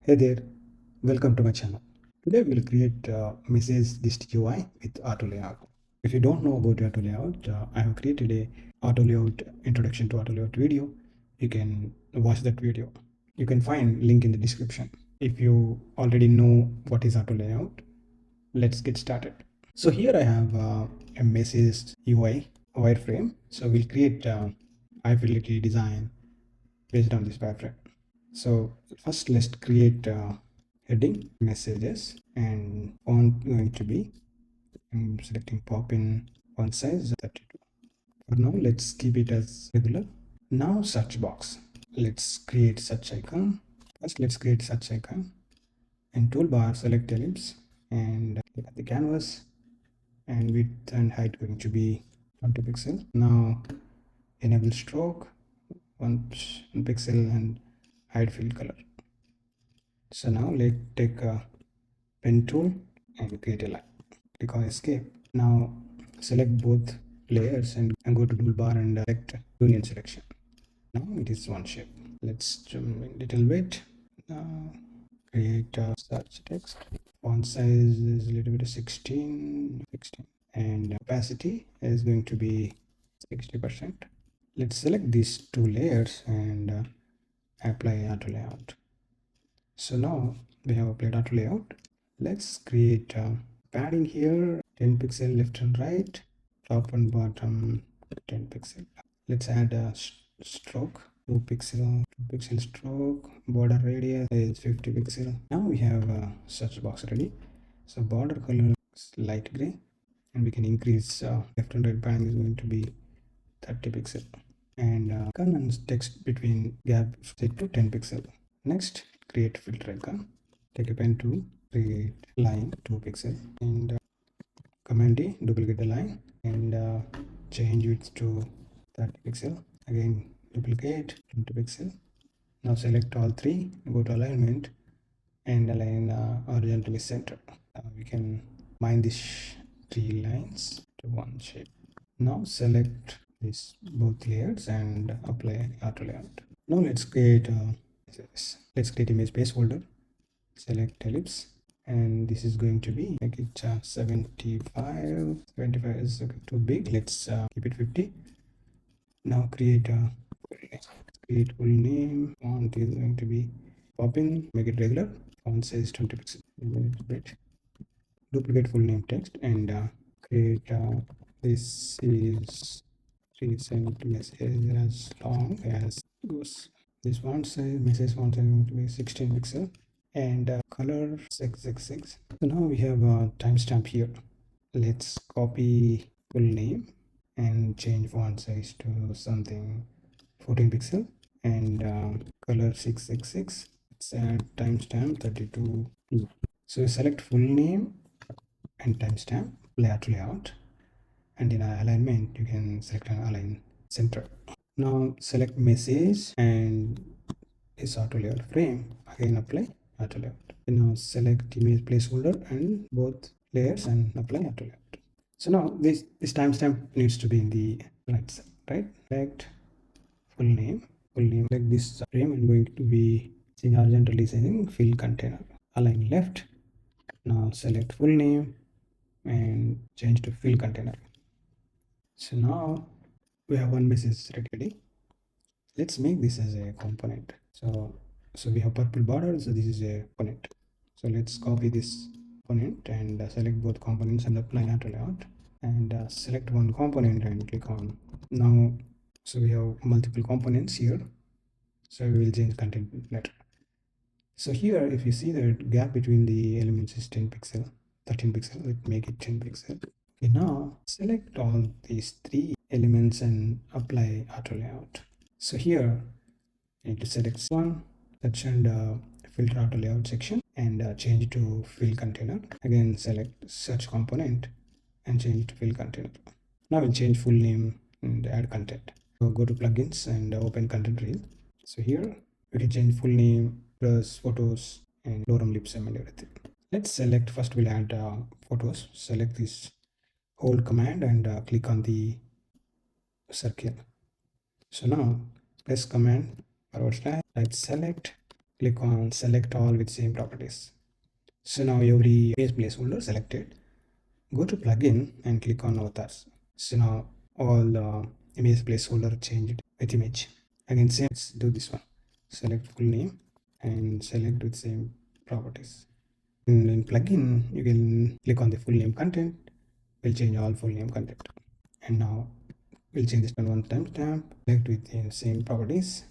Hey there, welcome to my channel. Today we'll create a message list UI with auto layout. If you don't know about auto layout, I have created a auto layout introduction to auto layout video. You can watch that video. You can find link in the description. If you already know what is auto layout, let's get started. So here I have a message UI wireframe. So we'll create high fidelity design based on this wireframe. So first let's create heading messages and font going to be, I'm selecting pop in font size 32. For now let's keep it as regular. Now search box, let's create search icon. First let's create search icon and toolbar select ellipse and look at the canvas and width and height going to be 20 pixel. Now enable stroke 1 pixel and hide fill color. So now let's take a pen tool and create a line. Click on escape. Now select both layers and go to toolbar and select union selection. Now it is one shape. Let's zoom in little bit. Now create a search text. Font size is a little bit of 16 and opacity is going to be 60%. Let's select these two layers and apply auto layout. So now we have applied auto layout. Let's create padding here, 10 pixel left and right, top and bottom 10 pixel. Let's add a stroke, 2 pixel stroke, border radius is 50 pixel. Now we have a search box ready. So border color is light gray and we can increase left and right padding is going to be 30 pixel and text between gap set to 10 pixel. Next, create filter icon. Take a pen tool, create line 2 pixel and command D, duplicate the line and change width to 30 pixel. Again, duplicate 20 pixel. Now select all three, go to alignment and align horizontally center. We can mine these three lines to one shape. Now select this both layers and apply auto layout. Now let's create image base folder. Select ellipse and this is going to be make it 75 is too big. Let's keep it 50. Now create a full name. Font is going to be poppin, make it regular. Font size 20 pixels. Duplicate full name text and create this is recent message as long as goes. This font size message font size going to be 16 pixel and color 666. So now we have a timestamp here. Let's copy full name and change font size to something 14 pixel and color 666. Let's add timestamp 32. So select full name and timestamp, layout, and in alignment you can select an align center. Now select message and this auto layout frame. Again apply auto layout. Now select image placeholder and both layers and apply auto layout. So now this timestamp needs to be in the right side, right? Select full name like this frame and going to be horizontally saying fill container. Align left. Now select full name and change to fill container. So now we have one message ready. Let's make this as a component. So we have purple border, so this is a component. So let's copy this component and select both components and apply auto layout and select one component and click on. Now so we have multiple components here, so we will change content later. So here if you see the gap between the elements is 10 pixel 13 pixel, let's make it 10 pixel. Okay, now select all these three elements and apply auto layout. So here you need to select one, search and filter auto layout section and change it to fill container. Again select search component and change it to fill container. Now we'll change full name and add content. So go to plugins and open content reel. So here we can change full name plus photos and lorem ipsum and everything. Let's select, first we'll add photos. Select this hold command and click on the circle. So now press command forward slash right select click on select all with same properties. So now every image placeholder selected. Go to plugin and click on avatars. So now all image placeholder changed with image. Again, same, let's do this one. Select full name and select with same properties. In plugin, you can click on the full name content. We'll change all full name content. And now we'll change this one timestamp. Select with the same properties.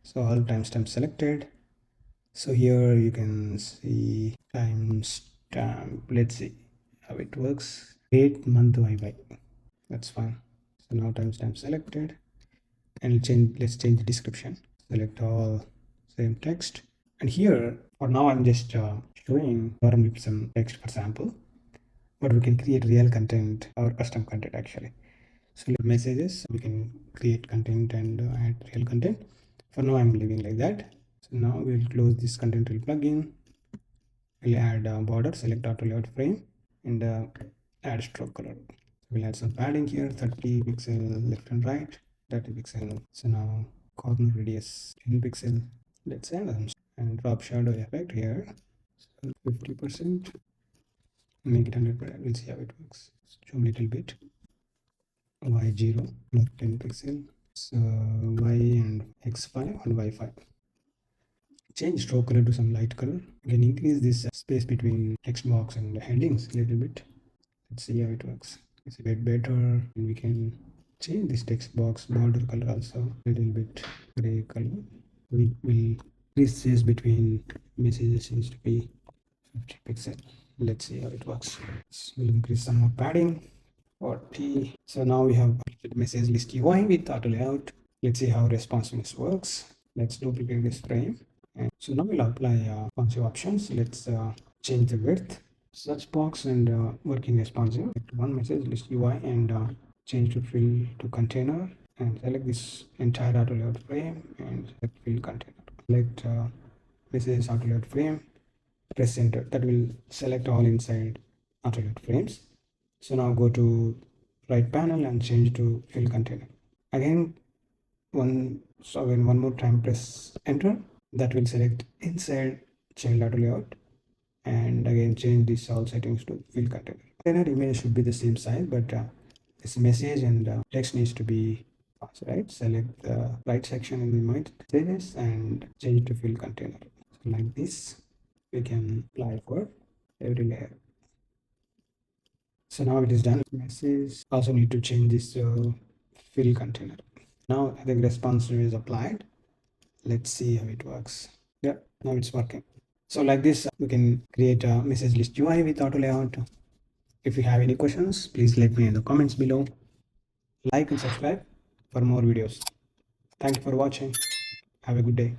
So all timestamps selected. So here you can see timestamp. Let's see how it works. Date, month, by. That's fine. So now timestamp selected, and change. Let's change the description. Select all same text. And here for now I'm just showing with some text for sample, but we can create real content or custom content actually. So messages, we can create content and add real content. For now I'm leaving like that. So now we'll close this content reel plugin. We'll add a border, select auto layout frame, and add stroke color. We'll add some padding here, 30 pixel left and right, 30 pixel. So now corner radius 10 pixel. Let's add them and drop shadow effect here. So 50%. Make it 100%. We'll see how it works. Zoom a little bit. Y0, 10 pixel. So Y and X5 and Y5. Change stroke color to some light color. You can increase this space between text box and headings a little bit. Let's see how it works. It's a bit better, and we can change this text box border color also a little bit gray color. We will increase this between messages needs to be 50 pixel. Let's see how it works. So we'll increase some more padding. 40. So now we have message list UI with auto layout. Let's see how responsiveness works. Let's duplicate this frame. And so now we'll apply responsive options. Let's change the width, search box, and working responsive. One message list UI and change to fill to container, and select this entire auto layout frame and select fill container. Select message auto layout frame. Press enter. That will select all inside auto layout frames. So now go to right panel and change to fill container. Again, one more time press enter. That will select inside child auto layout, and again change these all settings to fill container. Container image should be the same size, but this message and text needs to be fast, right? Select the right section in the messages and change it to fill container. So like this, we can apply for every layer. So now it is done. Message also need to change this fill container. Now I think responsive is applied. Let's see how it works. Yeah, now it's working. So like this, we can create a message list UI with auto layout. If you have any questions, please let me in the comments below. Like and subscribe for more videos. Thank you for watching. Have a good day.